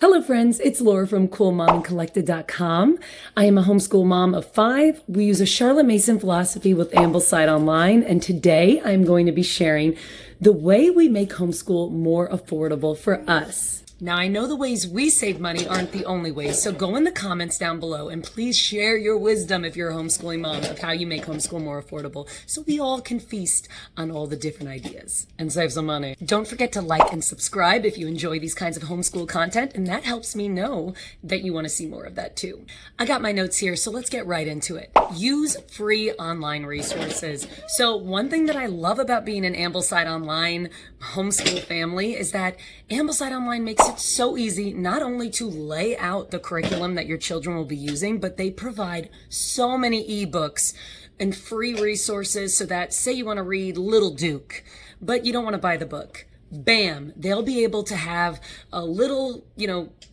Hello friends, it's Laura from CoolMomAndCollected.com. I am a homeschool mom of 5. We use a Charlotte Mason philosophy with Ambleside Online, and today I'm going to be sharing the way we make homeschool more affordable for us. Now, I know the ways we save money aren't the only ways, so go in the comments down below and please share your wisdom if you're a homeschooling mom of how you make homeschool more affordable so we all can feast on all the different ideas and save some money. Don't forget to like and subscribe if you enjoy these kinds of homeschool content, and that helps me know that you want to see more of that too. I got my notes here, so let's get right into it. Use free online resources. So one thing that I love about being an Ambleside Online homeschool family is that Ambleside Online makes it so easy not only to lay out the curriculum that your children will be using, but they provide so many ebooks and free resources so that, say you want to read Little Duke, but you don't want to buy the book. Bam, they'll be able to have a little,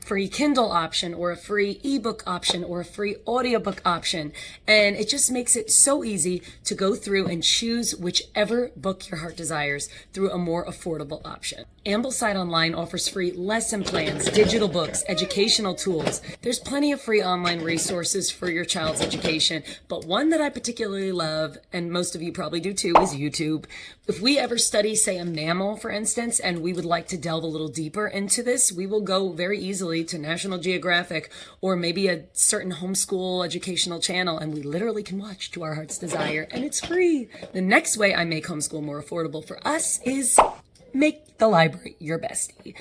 free Kindle option or a free ebook option or a free audiobook option. And it just makes it so easy to go through and choose whichever book your heart desires through a more affordable option. Ambleside Online offers free lesson plans, digital books, educational tools. There's plenty of free online resources for your child's education, but one that I particularly love, and most of you probably do too, is YouTube. If we ever study, say, a mammal, for instance, and we would like to delve a little deeper into this, we will go very easily to National Geographic or maybe a certain homeschool educational channel, and we literally can watch to our heart's desire, and it's free. The next way I make homeschool more affordable for us is make the library your bestie.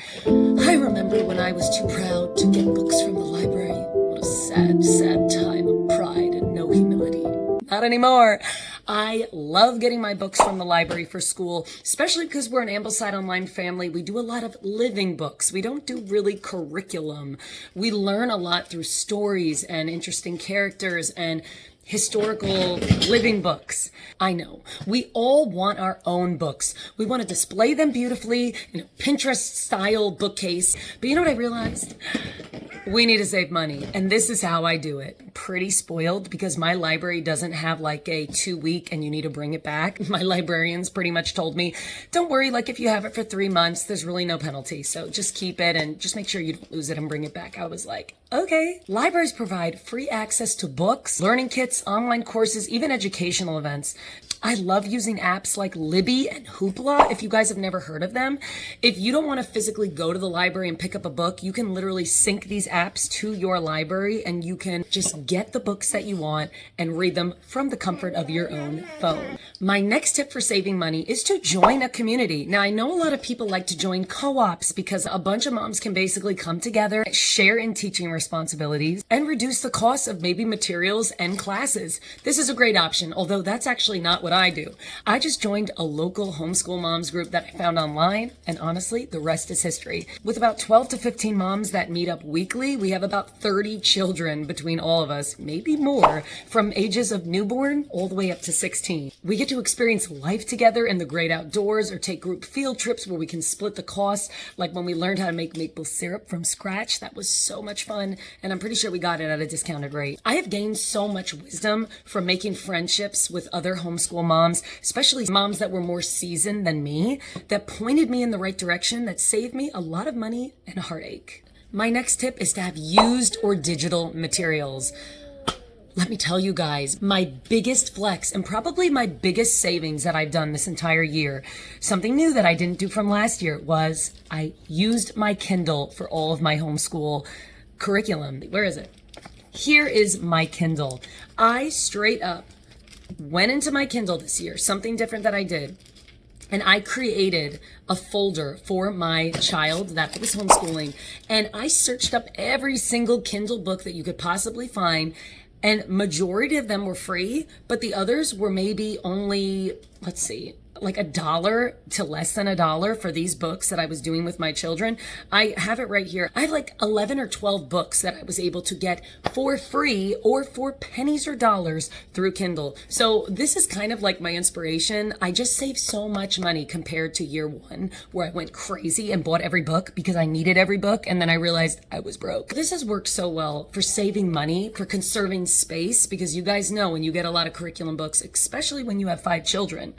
I remember when I was too proud to get books from the library. What a sad, sad time of pride and no humility. Not anymore. I love getting my books from the library for school, especially because we're an Ambleside Online family. We do a lot of living books. We don't do really curriculum. We learn a lot through stories and interesting characters and historical living books. I know. We all want our own books. We want to display them beautifully in a Pinterest-style bookcase. But you know what I realized? We need to save money, and this is how I do it. Pretty spoiled because my library doesn't have like a 2-week and you need to bring it back. My librarians pretty much told me, don't worry, like if you have it for 3 months, there's really no penalty. So just keep it and just make sure you don't lose it and bring it back. I was like, okay. Libraries provide free access to books, learning kits, online courses, even educational events. I love using apps like Libby and Hoopla. If you guys have never heard of them, if you don't want to physically go to the library and pick up a book, you can literally sync these apps to your library and you can just get the books that you want and read them from the comfort of your own phone. My next tip for saving money is to join a community. Now, I know a lot of people like to join co-ops because a bunch of moms can basically come together, share in teaching responsibilities, and reduce the cost of maybe materials and classes. This is a great option, although that's actually not what I do. I just joined a local homeschool moms group that I found online, and honestly, the rest is history. With about 12 to 15 moms that meet up weekly, we have about 30 children between all of us, maybe more, from ages of newborn all the way up to 16. We get to experience life together in the great outdoors or take group field trips where we can split the cost, like when we learned how to make maple syrup from scratch. That was so much fun, and I'm pretty sure we got it at a discounted rate. I have gained so much wisdom from making friendships with other homeschool moms, especially moms that were more seasoned than me, that pointed me in the right direction, that saved me a lot of money and a heartache. My next tip is to have used or digital materials. Let me tell you guys, my biggest flex and probably my biggest savings that I've done this entire year, something new that I didn't do from last year, was I used my Kindle for all of my homeschool curriculum. Where is it? Here is my Kindle. I straight up went into my Kindle this year, something different that I did, and I created a folder for my child that I was homeschooling, and I searched up every single Kindle book that you could possibly find, and majority of them were free, but the others were maybe only, let's see, like $1 to less than $1 for these books that I was doing with my children. I have it right here. I have like 11 or 12 books that I was able to get for free or for pennies or dollars through Kindle. So this is kind of like my inspiration. I just saved so much money compared to year one, where I went crazy and bought every book because I needed every book, and then I realized I was broke. This has worked so well for saving money, for conserving space, because you guys know when you get a lot of curriculum books, especially when you have 5 children,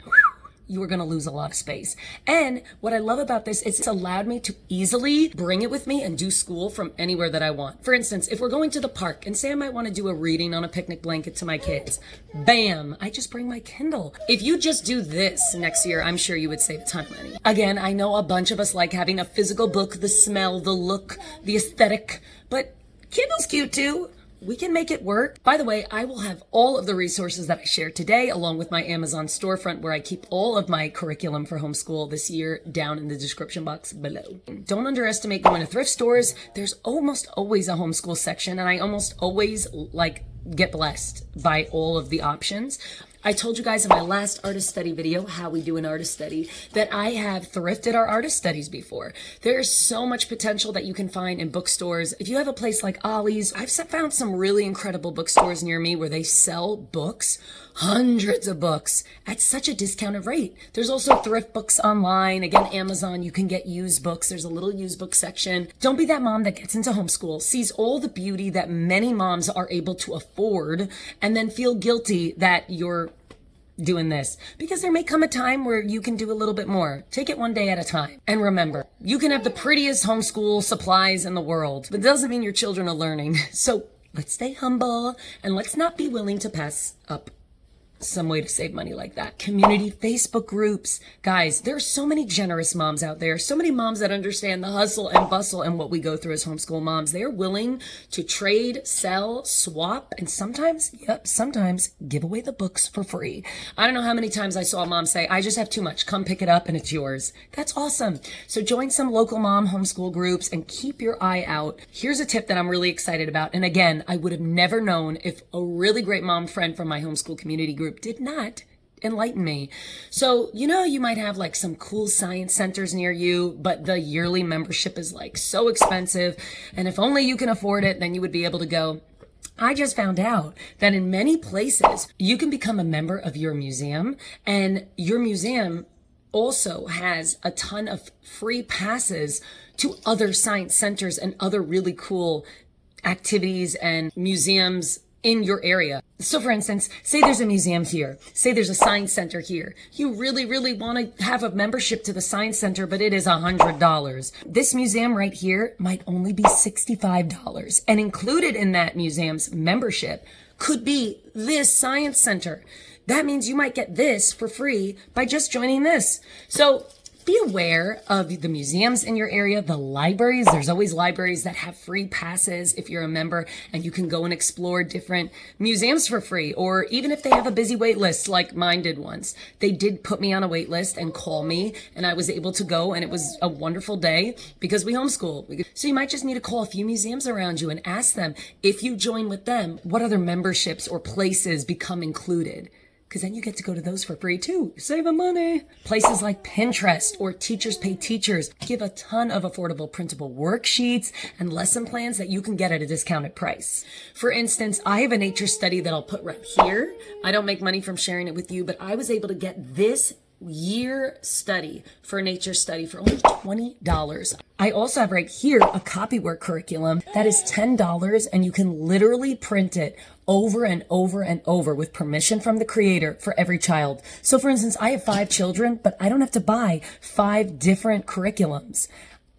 you are going to lose a lot of space. And what I love about this is it's allowed me to easily bring it with me and do school from anywhere that I want. For instance, if we're going to the park and say I might want to do a reading on a picnic blanket to my kids, bam, I just bring my Kindle. If you just do this next year, I'm sure you would save a ton of money. Again, I know a bunch of us like having a physical book, the smell, the look, the aesthetic, but Kindle's cute too. We can make it work. By the way, I will have all of the resources that I shared today, along with my Amazon storefront where I keep all of my curriculum for homeschool this year, down in the description box below. Don't underestimate going to thrift stores. There's almost always a homeschool section, and I almost always get blessed by all of the options. I told you guys in my last artist study video, how we do an artist study, that I have thrifted our artist studies before. There is so much potential that you can find in bookstores. If you have a place like Ollie's, I've found some really incredible bookstores near me where they sell books, hundreds of books, at such a discounted rate. There's also thrift books online. Again, Amazon, you can get used books. There's a little used book section. Don't be that mom that gets into homeschool, sees all the beauty that many moms are able to afford, and then feel guilty that you're doing this, because there may come a time where you can do a little bit more. Take it one day at a time. And remember, you can have the prettiest homeschool supplies in the world, but it doesn't mean your children are learning. So let's stay humble and let's not be willing to pass up some way to save money like that. Community Facebook groups. Guys, there are so many generous moms out there. So many moms that understand the hustle and bustle and what we go through as homeschool moms. They are willing to trade, sell, swap, and sometimes give away the books for free. I don't know how many times I saw a mom say, I just have too much. Come pick it up and it's yours. That's awesome. So join some local mom homeschool groups and keep your eye out. Here's a tip that I'm really excited about. And again, I would have never known if a really great mom friend from my homeschool community group did not enlighten me. So, you might have some cool science centers near you, but the yearly membership is so expensive. And if only you can afford it, then you would be able to go. I just found out that in many places you can become a member of your museum, and your museum also has a ton of free passes to other science centers and other really cool activities and museums in your area. So for instance, say there's a museum here, say there's a science center here. You really, really want to have a membership to the science center, but it is $100. This museum right here might only be $65. And included in that museum's membership could be this science center. That means you might get this for free by just joining this. So be aware of the museums in your area, the libraries. There's always libraries that have free passes if you're a member, and you can go and explore different museums for free. Or even if they have a busy wait list like mine did once. They did put me on a wait list and call me, and I was able to go, and it was a wonderful day because we homeschool. So you might just need to call a few museums around you and ask them, if you join with them, what other memberships or places become included? Because then you get to go to those for free too. Saving money. Places like Pinterest or Teachers Pay Teachers give a ton of affordable printable worksheets and lesson plans that you can get at a discounted price. For instance, I have a nature study that I'll put right here. I don't make money from sharing it with you, but I was able to get this year study for a nature study for only $20. I also have right here a copywork curriculum that is $10, and you can literally print it over and over and over with permission from the creator for every child. So for instance, I have 5 children, but I don't have to buy 5 different curriculums.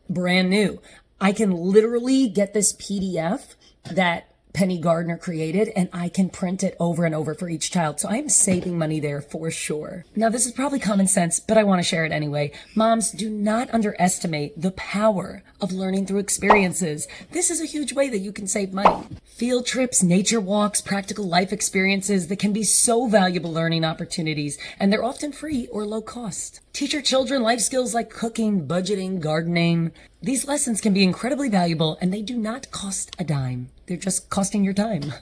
Brand new. I can literally get this PDF that Penny Gardner created, and I can print it over and over for each child. So I'm saving money there for sure. Now, this is probably common sense, but I want to share it anyway. Moms, do not underestimate the power of learning through experiences. This is a huge way that you can save money. Field trips, nature walks, practical life experiences that can be so valuable learning opportunities, and they're often free or low cost. Teach your children life skills like cooking, budgeting, gardening. These lessons can be incredibly valuable, and they do not cost a dime. They're just costing your time.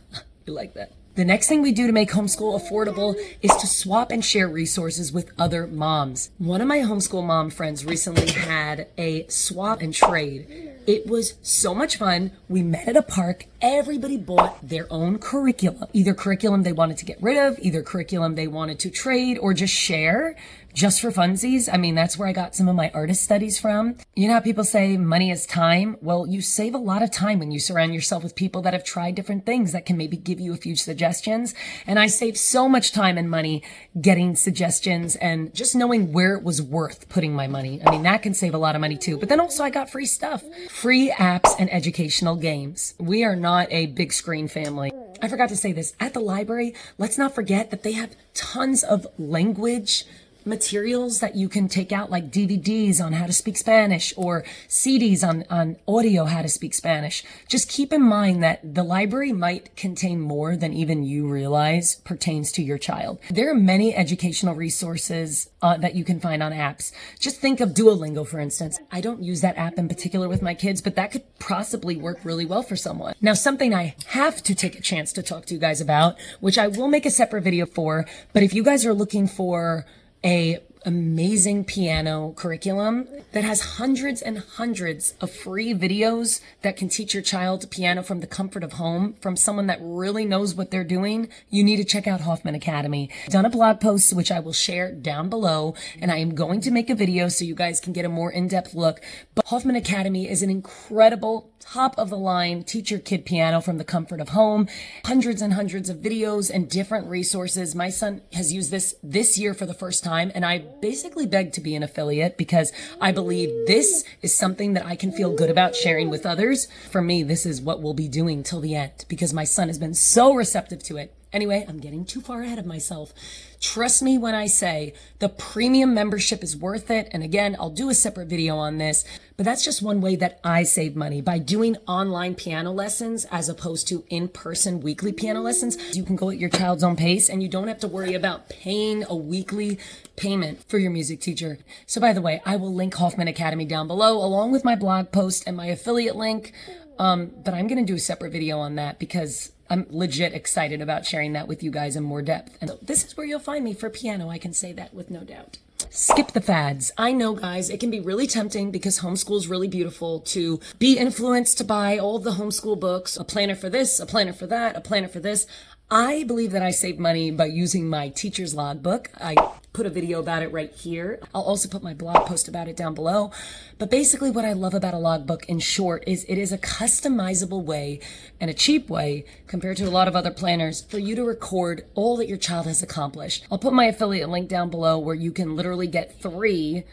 You like that? The next thing we do to make homeschool affordable is to swap and share resources with other moms. One of my homeschool mom friends recently had a swap and trade. It was so much fun. We met at a park. Everybody bought their own curriculum, either curriculum they wanted to get rid of, either curriculum they wanted to trade or just share. just for funsies. I mean, that's where I got some of my artist studies from. You know how people say money is time? Well, you save a lot of time when you surround yourself with people that have tried different things that can maybe give you a few suggestions. And I saved so much time and money getting suggestions and just knowing where it was worth putting my money. I mean, that can save a lot of money too. But then also I got free stuff, free apps and educational games. We are not a big screen family. I forgot to say this. At the library, let's not forget that they have tons of language materials that you can take out, like DVDs on how to speak Spanish or CDs on audio how to speak Spanish. Just keep in mind that the library might contain more than even you realize pertains to your child. There are many educational resources that you can find on apps. Just think of Duolingo, for instance. I don't use that app in particular with my kids, but that could possibly work really well for someone. Now, something I have to take a chance to talk to you guys about, which I will make a separate video for, but if you guys are looking for a amazing piano curriculum that has hundreds and hundreds of free videos that can teach your child piano from the comfort of home from someone that really knows what they're doing, you need to check out Hoffman Academy. I've done a blog post, which I will share down below, and I am going to make a video so you guys can get a more in-depth look. But Hoffman Academy is an incredible, top of the line, teach your kid piano from the comfort of home. Hundreds and hundreds of videos and different resources. My son has used this year for the first time, and I basically begged to be an affiliate because I believe this is something that I can feel good about sharing with others. For me, this is what we'll be doing till the end because my son has been so receptive to it. Anyway, I'm getting too far ahead of myself. Trust me when I say the premium membership is worth it. And again, I'll do a separate video on this, but that's just one way that I save money by doing online piano lessons as opposed to in-person weekly piano lessons. You can go at your child's own pace and you don't have to worry about paying a weekly payment for your music teacher. So by the way, I will link Hoffman Academy down below along with my blog post and my affiliate link. But I'm going to do a separate video on that because I'm legit excited about sharing that with you guys in more depth. And this is where you'll find me for piano. I can say that with no doubt. Skip the fads. I know, guys, it can be really tempting because homeschool is really beautiful to be influenced to buy all of the homeschool books, a planner for this, a planner for that, a planner for this. I believe that I save money by using my teacher's logbook. I put a video about it right here. I'll also put my blog post about it down below. But basically what I love about a logbook in short is it is a customizable way and a cheap way compared to a lot of other planners for you to record all that your child has accomplished. I'll put my affiliate link down below where you can literally get 3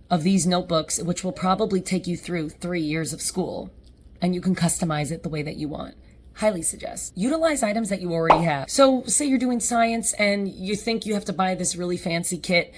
of these notebooks, which will probably take you through 3 years of school. And you can customize it the way that you want. Highly suggest. Utilize items that you already have. So say you're doing science and you think you have to buy this really fancy kit.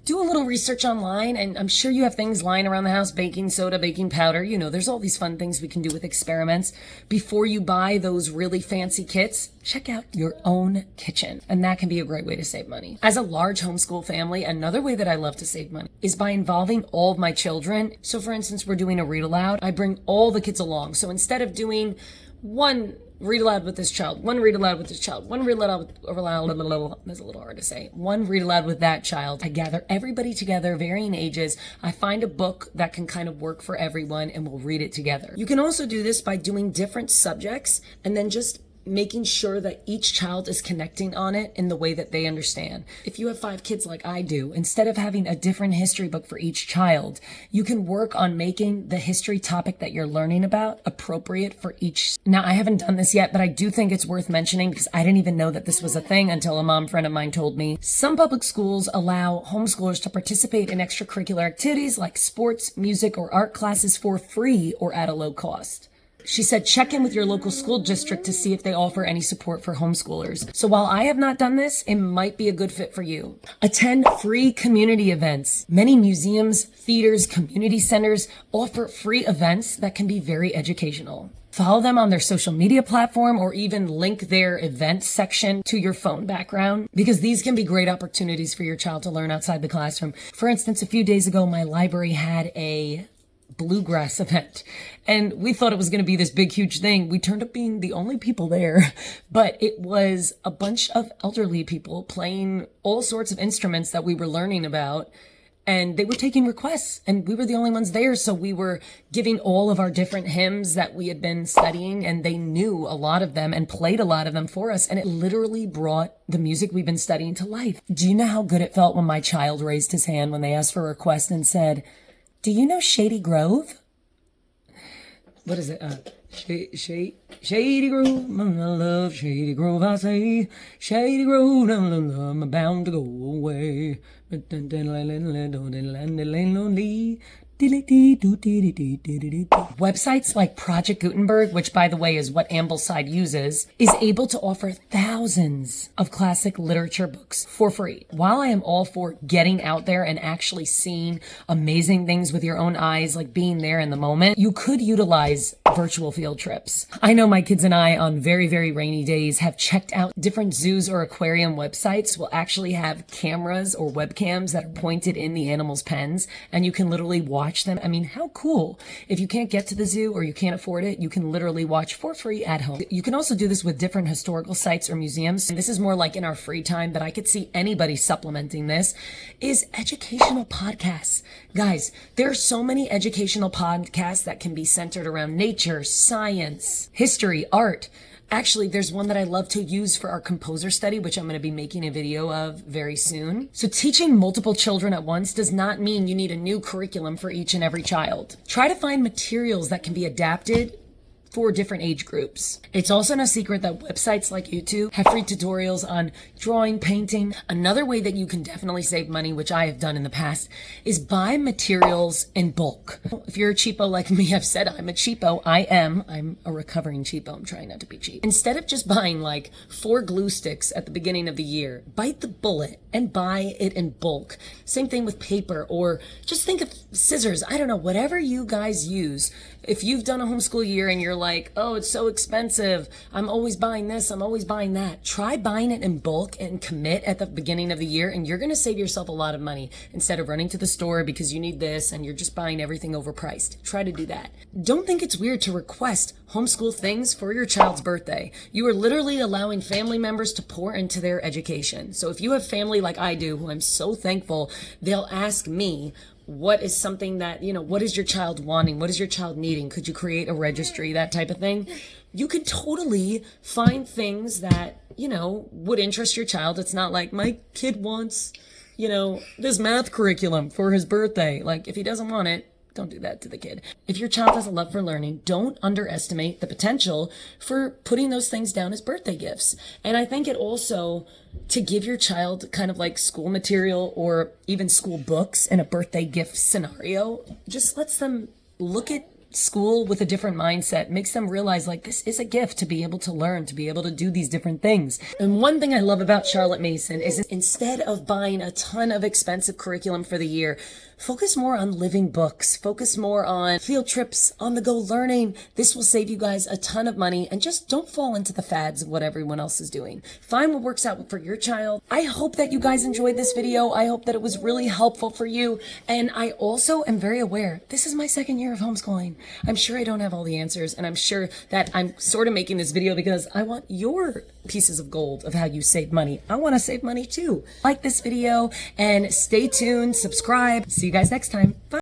Do a little research online, and I'm sure you have things lying around the house, baking soda, baking powder. You know, there's all these fun things we can do with experiments. Before you buy those really fancy kits, check out your own kitchen, and that can be a great way to save money. As a large homeschool family, another way that I love to save money is by involving all of my children. So for instance, we're doing a read aloud. I bring all the kids along. So instead of doing one read aloud with this child, one read aloud with this child, one read aloud with, that's a little hard to say, one read aloud with that child. I gather everybody together, varying ages. I find a book that can kind of work for everyone and we'll read it together. You can also do this by doing different subjects and then just making sure that each child is connecting on it in the way that they understand. If you have 5 kids like I do, instead of having a different history book for each child, you can work on making the history topic that you're learning about appropriate for each. Now, I haven't done this yet, but I do think it's worth mentioning because I didn't even know that this was a thing until a mom friend of mine told me. Some public schools allow homeschoolers to participate in extracurricular activities like sports, music, or art classes for free or at a low cost. She said, check in with your local school district to see if they offer any support for homeschoolers. So while I have not done this, it might be a good fit for you. Attend free community events. Many museums, theaters, community centers offer free events that can be very educational. Follow them on their social media platform or even link their events section to your phone background because these can be great opportunities for your child to learn outside the classroom. For instance, a few days ago, my library had a bluegrass event and we thought it was going to be this big huge thing. We turned up being the only people there, but it was a bunch of elderly people playing all sorts of instruments that we were learning about. and they were taking requests and we were the only ones there. So we were giving all of our different hymns that we had been studying, and they knew a lot of them and played a lot of them for us. And it literally brought the music we've been studying to life. Do you know how good it felt when my child raised his hand when they asked for a request and said, "Do you know Shady Grove?" What is it? Shady Grove, I love Shady Grove, I say. Shady Grove, I'm bound to go away. Websites like Project Gutenberg, which by the way is what Ambleside uses, is able to offer thousands of classic literature books for free. While I am all for getting out there and actually seeing amazing things with your own eyes, like being there in the moment, you could utilize virtual field trips. I know my kids and I on very, very rainy days have checked out different zoos or aquarium websites will actually have cameras or webcams that are pointed in the animals' pens, and you can literally watch them. I mean, how cool. If you can't get to the zoo or you can't afford it, you can literally watch for free at home. You can also do this with different historical sites or museums. And this is more like in our free time, but I could see anybody supplementing this, is educational podcasts. Guys, there are so many educational podcasts that can be centered around nature, science, history, art. Actually, there's one that I love to use for our composer study, which I'm going to be making a video of very soon. So teaching multiple children at once does not mean you need a new curriculum for each and every child. Try to find materials that can be adapted for different age groups. It's also no secret that websites like YouTube have free tutorials on drawing, painting. Another way that you can definitely save money, which I have done in the past, is buy materials in bulk. If you're a cheapo like me, I've said I'm a cheapo. I'm a recovering cheapo. I'm trying not to be cheap. Instead of just buying like 4 glue sticks at the beginning of the year, bite the bullet and buy it in bulk. Same thing with paper, or just think of scissors. I don't know, whatever you guys use. If you've done a homeschool year and you're like, oh, it's so expensive, I'm always buying this, I'm always buying that. Try buying it in bulk and commit at the beginning of the year, and you're going to save yourself a lot of money instead of running to the store because you need this and you're just buying everything overpriced. Try to do that. Don't think it's weird to request homeschool things for your child's birthday. You are literally allowing family members to pour into their education. So if you have family like I do, who I'm so thankful, they'll ask me, what is something that, what is your child wanting? What is your child needing? Could you create a registry, that type of thing? You can totally find things that, would interest your child. It's not like my kid wants, this math curriculum for his birthday. Like, if he doesn't want it, don't do that to the kid. If your child has a love for learning, don't underestimate the potential for putting those things down as birthday gifts. And I think it also, to give your child kind of like school material or even school books in a birthday gift scenario, just lets them look at school with a different mindset, makes them realize like this is a gift to be able to learn, to be able to do these different things. And one thing I love about Charlotte Mason is instead of buying a ton of expensive curriculum for the year, focus more on living books, focus more on field trips, on the go learning. This will save you guys a ton of money, and just don't fall into the fads of what everyone else is doing. Find what works out for your child. I hope that you guys enjoyed this video. I hope that it was really helpful for you. And I also am very aware, this is my 2nd year of homeschooling. I'm sure I don't have all the answers, and I'm sure that I'm sort of making this video because I want your pieces of gold of how you save money. I want to save money too. Like this video and stay tuned, subscribe. See you guys next time. Bye.